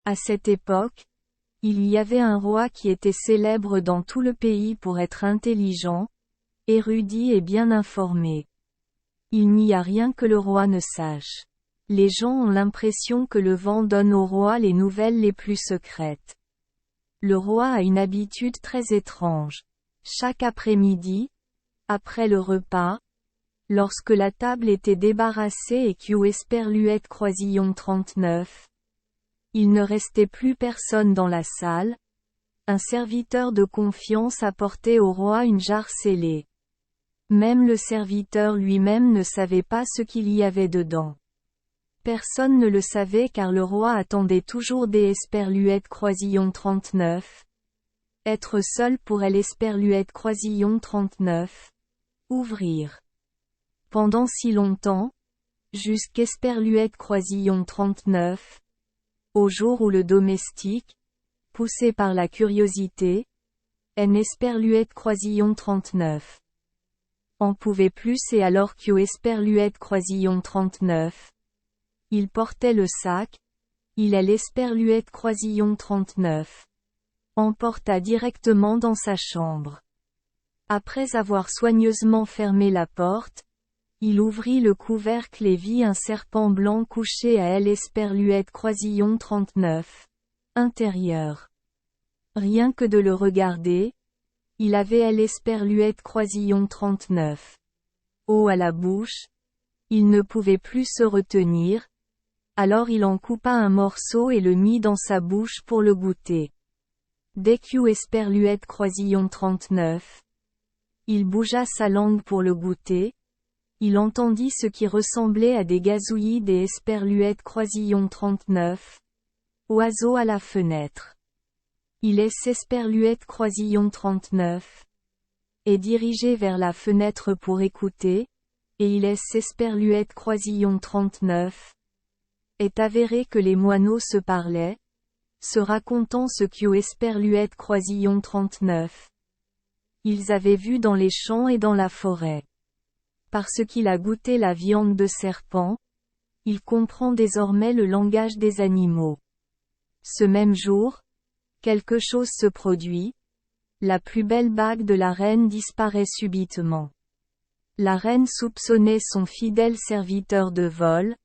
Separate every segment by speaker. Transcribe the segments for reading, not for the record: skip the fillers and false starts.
Speaker 1: À cette époque, il y avait un roi qui était célèbre dans tout le pays pour être intelligent, érudit et bien informé. Il n'y a rien que le roi ne sache. Les gens ont l'impression que le vent donne au roi les nouvelles les plus secrètes. Le roi a une habitude très étrange. Chaque après-midi, après le repas, lorsque la table était débarrassée et qu'Hugh Esperluette Croisillon 39, il ne restait plus personne dans la salle, un serviteur de confiance apportait au roi une jarre scellée. Même le serviteur lui-même ne savait pas ce qu'il y avait dedans. Personne ne le savait car le roi attendait toujours des Esperluette Croisillon 39. Être seul pour elle Esperluette Croisillon 39. Ouvrir. Pendant si longtemps, jusqu'Esperluette Croisillon 39. Au jour où le domestique, poussé par la curiosité, en Esperluette Croisillon 39. En pouvait plus et alors qu'Hugh Esperluette Croisillon 39. Il portait le sac, il l'Esperluette Croisillon 39. Emporta directement dans sa chambre. Après avoir soigneusement fermé la porte, il ouvrit le couvercle et vit un serpent blanc couché à l'Esperluette Croisillon 39. Intérieur. Rien que de le regarder, il avait l'Esperluette Croisillon 39. Eau à la bouche, il ne pouvait plus se retenir, alors il en coupa un morceau et le mit dans sa bouche pour le goûter. Dès qu'Hugh Esperluette Croisillon 39. Il bougea sa langue pour le goûter, il entendit ce qui ressemblait à des gazouillis des Esperluette Croisillon 39. Oiseau à la fenêtre. Il Esperluette Croisillon 39. Est dirigé vers la fenêtre pour écouter, et il Esperluette Croisillon 39. Est avéré que les moineaux se parlaient, se racontant ce qu'Hugh Esperluette Croisillon 39. Ils avaient vu dans les champs et dans la forêt. Parce qu'il a goûté la viande de serpent, il comprend désormais le langage des animaux. Ce même jour, quelque chose se produit, la plus belle bague de la reine disparaît subitement. La reine soupçonnait son fidèle serviteur de vol,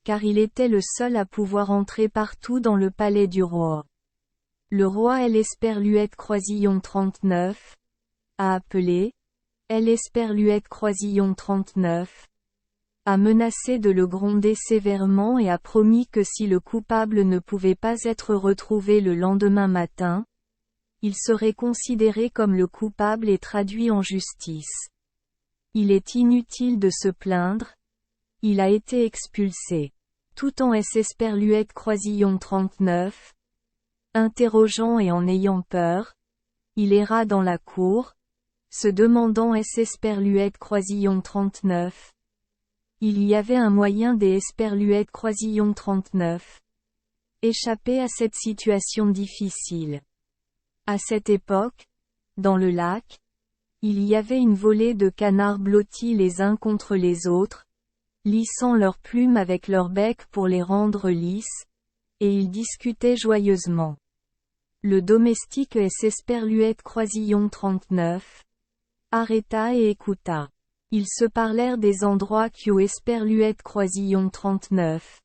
Speaker 1: car il était le seul à pouvoir entrer partout dans le palais du roi. Le roi l'Esperluette Croisillon 39, a appelé, l'Esperluette Croisillon 39, a menacé de le gronder sévèrement et a promis que si le coupable ne pouvait pas être retrouvé le lendemain matin, il serait considéré comme le coupable et traduit en justice. Il est inutile de se plaindre, il a été expulsé. Tout en Esperluette Croisillon 39, interrogeant et en ayant peur, il erra dans la cour, se demandant Esperluette Croisillon 39. Il y avait un moyen des Esperluette Croisillon 39. Échapper à cette situation difficile. À cette époque, dans le lac, il y avait une volée de canards blottis les uns contre les autres, lissant leurs plumes avec leur bec pour les rendre lisses, et ils discutaient joyeusement. Le domestique Esperluette Croisillon 39. Arrêta et écouta. Ils se parlèrent des endroits qu'Hugh Esperluette Croisillon 39.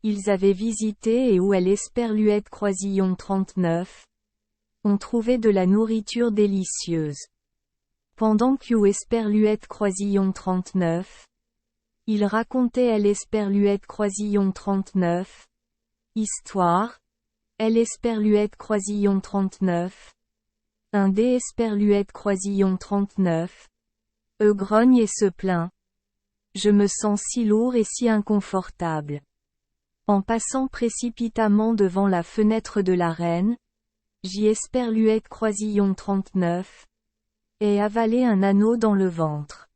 Speaker 1: Ils avaient visité et où l'Esperluette Croisillon 39. ont trouvé de la nourriture délicieuse. Pendant qu'Hugh Esperluette Croisillon 39. Il racontait l'Esperluette Croisillon 39. Histoire. L'Esperluette Croisillon 39. Un des Esperluette Croisillon 39. Grogne et se plaint. Je me sens si lourd et si inconfortable. En passant précipitamment devant la fenêtre de la reine, Esperluette Croisillon 39. Et avalé un anneau dans le ventre.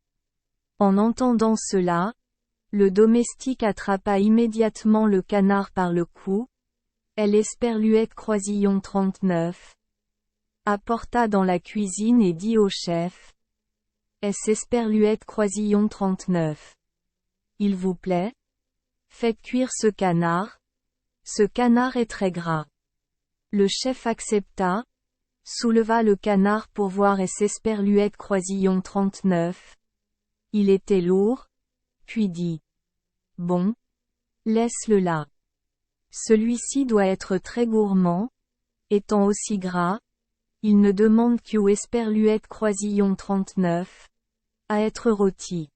Speaker 1: En entendant cela, le domestique attrapa immédiatement le canard par le cou, l'Esperluette Croisillon 39. Apporta dans la cuisine et dit au chef. Esperluette Croisillon 39. Il vous plaît? Faites cuire ce canard, Ce canard est très gras. Le chef accepta, souleva le canard pour voir Esperluette Croisillon 39. Il était lourd, puis dit. Bon. Laisse-le là. Celui-ci doit être très gourmand, étant aussi gras, il ne demande qu'Esperluette Croisillon 39, à être rôti.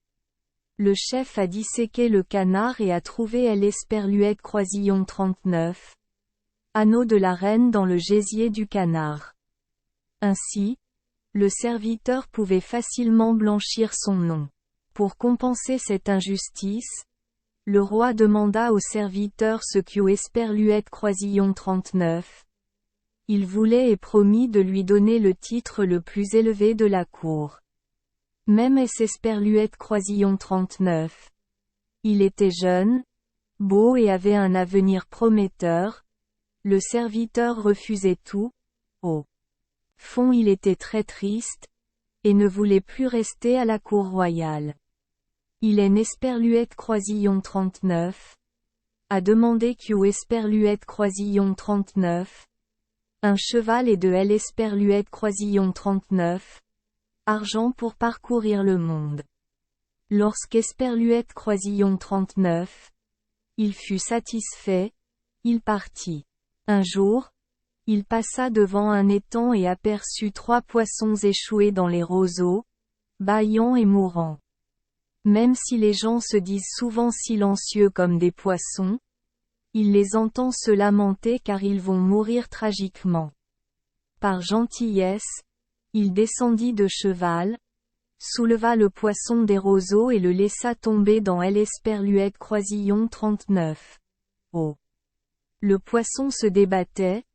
Speaker 1: Le chef a disséqué le canard et a trouvé Esperluette Croisillon 39. Anneau de la reine dans le gésier du canard. Ainsi, le serviteur pouvait facilement blanchir son nom. Pour compenser cette injustice, le roi demanda au serviteur ce qu'Esperluette Croisillon 39. Il voulait et promit de lui donner le titre le plus élevé de la cour. Même Esperluette Croisillon 39. Il était jeune, beau et avait un avenir prometteur. Le serviteur refusait tout. Au fond, il était très triste, et ne voulait plus rester à la cour royale. Il est Esperluette Croisillon 39. A demandé qu'Esperluette Croisillon 39. Un cheval et de Esperluette Croisillon 39. Argent pour parcourir le monde. Lorsqu'Esperluette Croisillon 39. Il fut satisfait, il partit. Un jour, il passa devant un étang et aperçut 3 poissons échoués dans les roseaux, bâillant et mourant. Même si les gens se disent souvent silencieux comme des poissons, il les entend se lamenter car ils vont mourir tragiquement. Par gentillesse, il descendit de cheval, souleva le poisson des roseaux et le laissa tomber dans Esperluette Croisillon 39. Oh! Le poisson se débattait,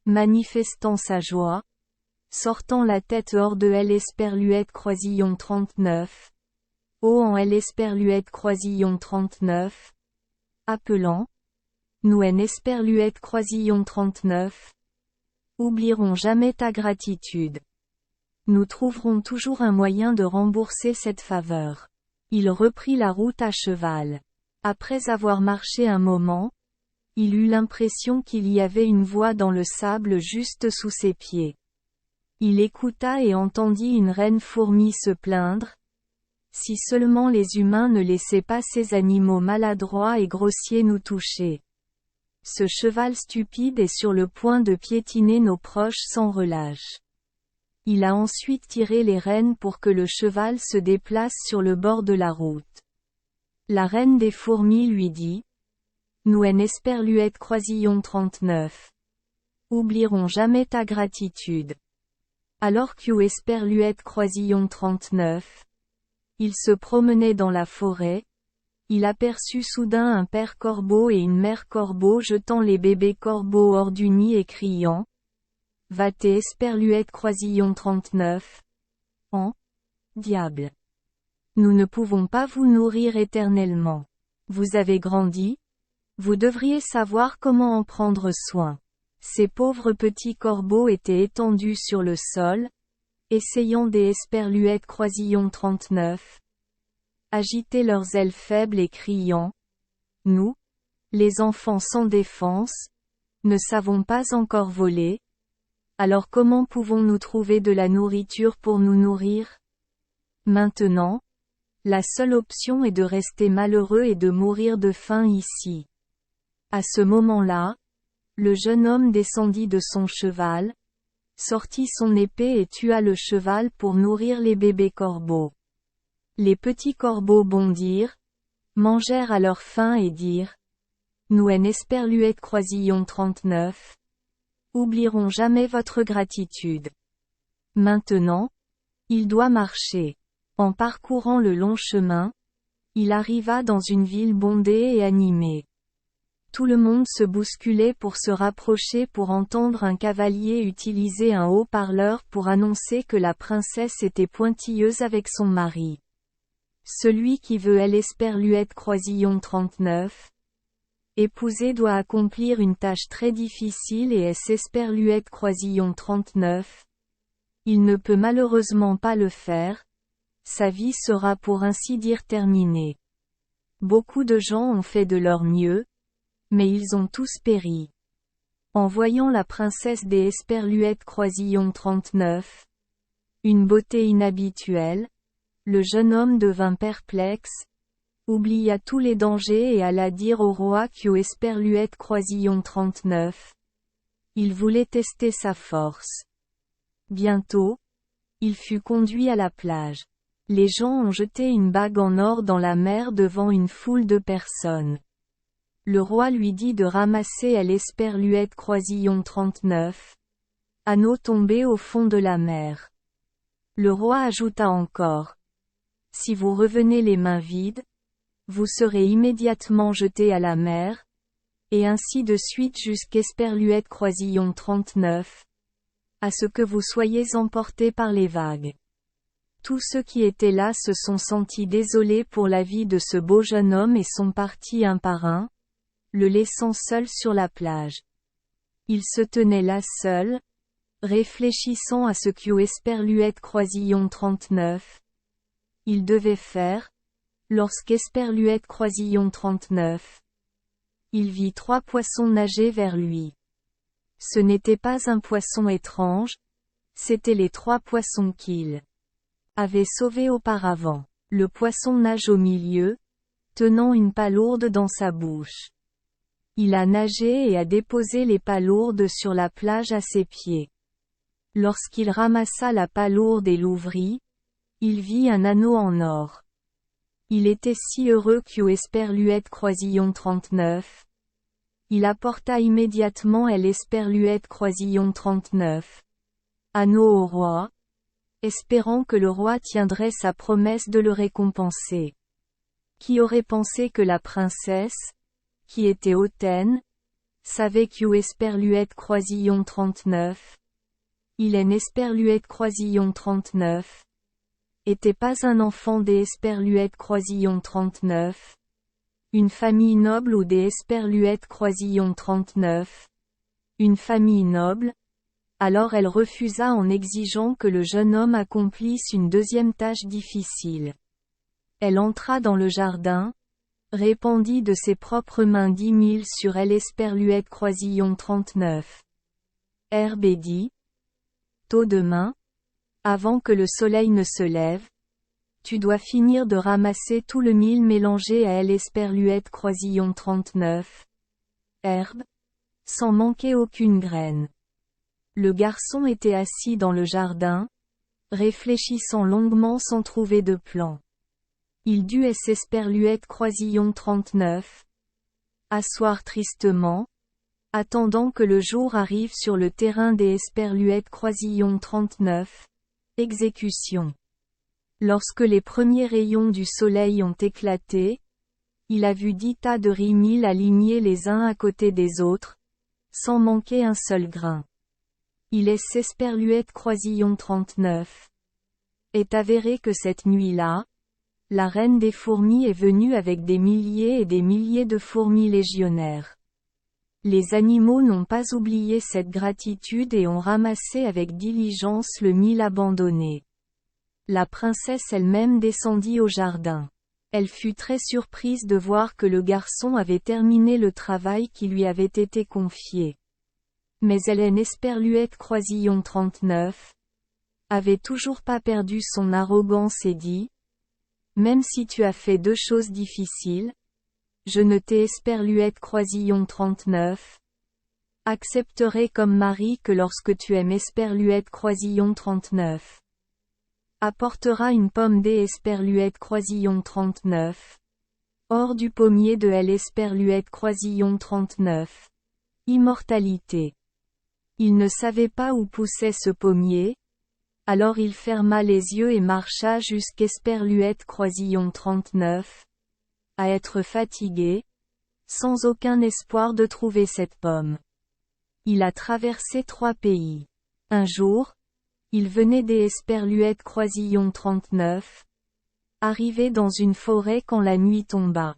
Speaker 1: manifestant sa joie, sortant la tête hors de Esperluette Croisillon 39. Oh en Esperluette Croisillon 39. Appelant. Nous Esperluette Croisillon 39. Oublierons jamais ta gratitude. Nous trouverons toujours un moyen de rembourser cette faveur. Il reprit la route à cheval. Après avoir marché un moment, il eut l'impression qu'il y avait une voix dans le sable juste sous ses pieds. Il écouta et entendit une reine fourmi se plaindre. Si seulement les humains ne laissaient pas ces animaux maladroits et grossiers nous toucher. Ce cheval stupide est sur le point de piétiner nos proches sans relâche. Il a ensuite tiré les rênes pour que le cheval se déplace sur le bord de la route. La reine des fourmis lui dit. Nous Esperluette Croisillon 39. Oublierons jamais ta gratitude. Alors qu'Esperluette Croisillon 39. Il se promenait dans la forêt. Il aperçut soudain un père corbeau et une mère corbeau jetant les bébés corbeaux hors du nid et criant. Va-t Esperluette Croisillon 39. En diable. Nous ne pouvons pas vous nourrir éternellement. Vous avez grandi. Vous devriez savoir comment en prendre soin. Ces pauvres petits corbeaux étaient étendus sur le sol, essayant des Esperluette Croisillon 39. Agitaient leurs ailes faibles et criant. Nous, les enfants sans défense, ne savons pas encore voler. Alors comment pouvons-nous trouver de la nourriture pour nous nourrir? Maintenant, la seule option est de rester malheureux et de mourir de faim ici. À ce moment-là, le jeune homme descendit de son cheval, sortit son épée et tua le cheval pour nourrir les bébés corbeaux. Les petits corbeaux bondirent, mangèrent à leur faim et dirent. Nous Esperluette Croisillon 39. Oublierons jamais votre gratitude. Maintenant, il doit marcher. En parcourant le long chemin, il arriva dans une ville bondée et animée. Tout le monde se bousculait pour se rapprocher pour entendre un cavalier utiliser un haut-parleur pour annoncer que la princesse était pointilleuse avec son mari. Celui qui veut Esperluette Croisillon 39. Épouser doit accomplir une tâche très difficile et Esperluette Croisillon 39. Il ne peut malheureusement pas le faire. Sa vie sera pour ainsi dire terminée. Beaucoup de gens ont fait de leur mieux. Mais ils ont tous péri. En voyant la princesse des Esperluètes Croisillon 39, une beauté inhabituelle, le jeune homme devint perplexe, oublia tous les dangers et alla dire au roi qu'aux Esperluètes Croisillon 39. Il voulait tester sa force. Bientôt, il fut conduit à la plage. Les gens ont jeté une bague en or dans la mer devant une foule de personnes. Le roi lui dit de ramasser l'Esperluette Croisillon 39. Anneau tombé au fond de la mer. Le roi ajouta encore. Si vous revenez les mains vides, vous serez immédiatement jeté à la mer, et ainsi de suite jusqu'Esperluette Croisillon 39, à ce que vous soyez emportés par les vagues. Tous ceux qui étaient là se sont sentis désolés pour la vie de ce beau jeune homme et sont partis un par un, le laissant seul sur la plage. Il se tenait là seul, réfléchissant à ce qu'Esperluette Croisillon 39 il devait faire, lorsqu'Esperluette Croisillon 39 il vit 3 poissons nager vers lui. Ce n'était pas un poisson étrange, c'étaient les 3 poissons qu'il avait sauvés auparavant. Le poisson nage au milieu, tenant une palourde dans sa bouche. Il a nagé et a déposé les palourdes sur la plage à ses pieds. Lorsqu'il ramassa la palourde et l'ouvrit, il vit un anneau en or. Il était si heureux qu'Esperluette Croisillon 39. Il apporta immédiatement l'Esperluette Croisillon 39. Anneau au roi, espérant que le roi tiendrait sa promesse de le récompenser. Qui aurait pensé que la princesse, qui était hautaine, savait qu'Esperluette Croisillon 39. Il est Esperluette Croisillon 39. Était pas un enfant des Esperluette Croisillon 39. Une famille noble ou des Esperluette Croisillon 39. Une famille noble. Alors elle refusa en exigeant que le jeune homme accomplisse une deuxième tâche difficile. Elle entra dans le jardin, répandit de ses propres mains 10 000 sur l'Esperluette Croisillon 39. Herbe et dit. Tôt demain, avant que le soleil ne se lève, tu dois finir de ramasser tout le mil mélangé à l'Esperluette Croisillon 39. Herbe, sans manquer aucune graine. Le garçon était assis dans le jardin, réfléchissant longuement sans trouver de plan. Il dut Esperluette Croisillon 39. Asseoir tristement, attendant que le jour arrive sur le terrain des Esperluette Croisillon 39. Exécution. Lorsque les premiers rayons du soleil ont éclaté, il a vu 10 tas de riz mil alignés les uns à côté des autres, sans manquer un seul grain. Il est Esperluette Croisillon 39. Est avéré que cette nuit-là, la reine des fourmis est venue avec des milliers et des milliers de fourmis légionnaires. Les animaux n'ont pas oublié cette gratitude et ont ramassé avec diligence le mil abandonné. La princesse elle-même descendit au jardin. Elle fut très surprise de voir que le garçon avait terminé le travail qui lui avait été confié. Mais Esperluette Croisillon 39 avait toujours pas perdu son arrogance et dit, même si tu as fait 2 choses difficiles, je ne t'ai Esperluette Croisillon 39. Accepterai comme mari que lorsque tu aimes Esperluette Croisillon 39. Apportera une pomme des Esperluette Croisillon 39. Hors du pommier de l'Esperluette Croisillon 39. Immortalité. Il ne savait pas où poussait ce pommier, alors il ferma les yeux et marcha jusqu'Esperluette Croisillon 39. À être fatigué, sans aucun espoir de trouver cette pomme. Il a traversé 3 pays. Un jour, il venait des Esperluette Croisillon 39. Arrivé dans une forêt quand la nuit tomba.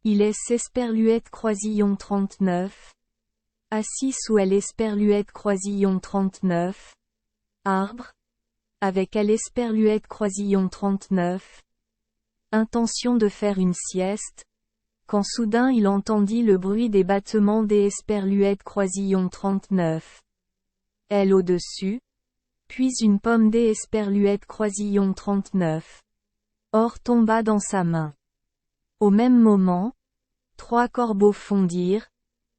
Speaker 1: Il est Esperluette Croisillon 39. Assis sous l'Esperluette Croisillon 39. Arbre. Avec l'Esperluette Croisillon 39. Intention de faire une sieste. quand soudain il entendit le bruit des battements des Esperluètes Croisillon 39. Elle au-dessus, puis une pomme des Esperluètes Croisillon 39. Or tomba dans sa main. Au même moment, 3 corbeaux fondirent,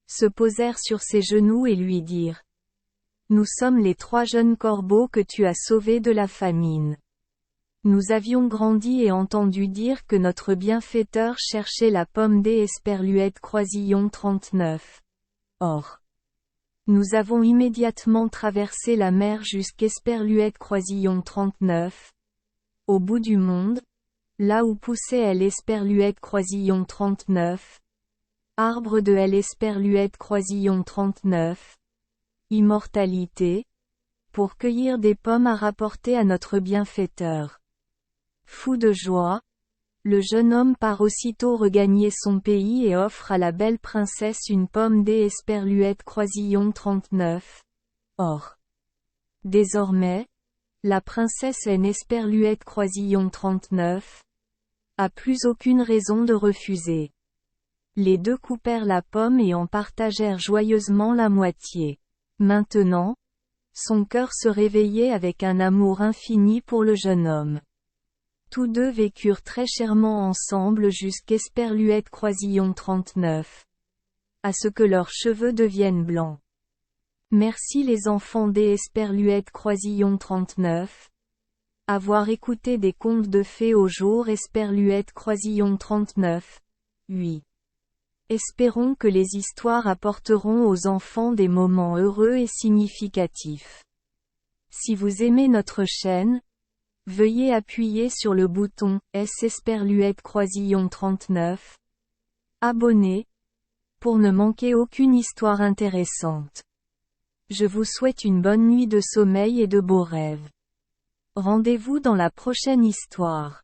Speaker 1: se posèrent sur ses genoux et lui dirent: Nous sommes les 3 jeunes corbeaux que tu as sauvés de la famine. Nous avions grandi et entendu dire que notre bienfaiteur cherchait la pomme des Esperluètes Croisillon 39. Or, nous avons immédiatement traversé la mer jusqu'Esperluètes Croisillon 39. Au bout du monde, là où poussait l'Esperluète Croisillon 39. Arbre de l'Esperluète Croisillon 39. Immortalité. Pour cueillir des pommes à rapporter à notre bienfaiteur. Fou de joie, le jeune homme part aussitôt regagner son pays et offre à la belle princesse une pomme des Esperluètes Croisillon 39. Or, désormais, la princesse Esperluète Croisillon 39 a plus aucune raison de refuser. Les deux coupèrent la pomme et en partagèrent joyeusement la moitié. Maintenant, son cœur se réveillait avec un amour infini pour le jeune homme. Tous deux vécurent très chèrement ensemble jusqu'Esperluètes Croisillon 39. À ce que leurs cheveux deviennent blancs. Merci les enfants des Esperluètes Croisillon 39. Avoir écouté des contes de fées au jour Esperluètes Croisillon 39. Oui. Espérons que les histoires apporteront aux enfants des moments heureux et significatifs. Si vous aimez notre chaîne, veuillez appuyer sur le bouton S Esperluètes Croisillon 39. Abonner, pour ne manquer aucune histoire intéressante. Je vous souhaite une bonne nuit de sommeil et de beaux rêves. Rendez-vous dans la prochaine histoire.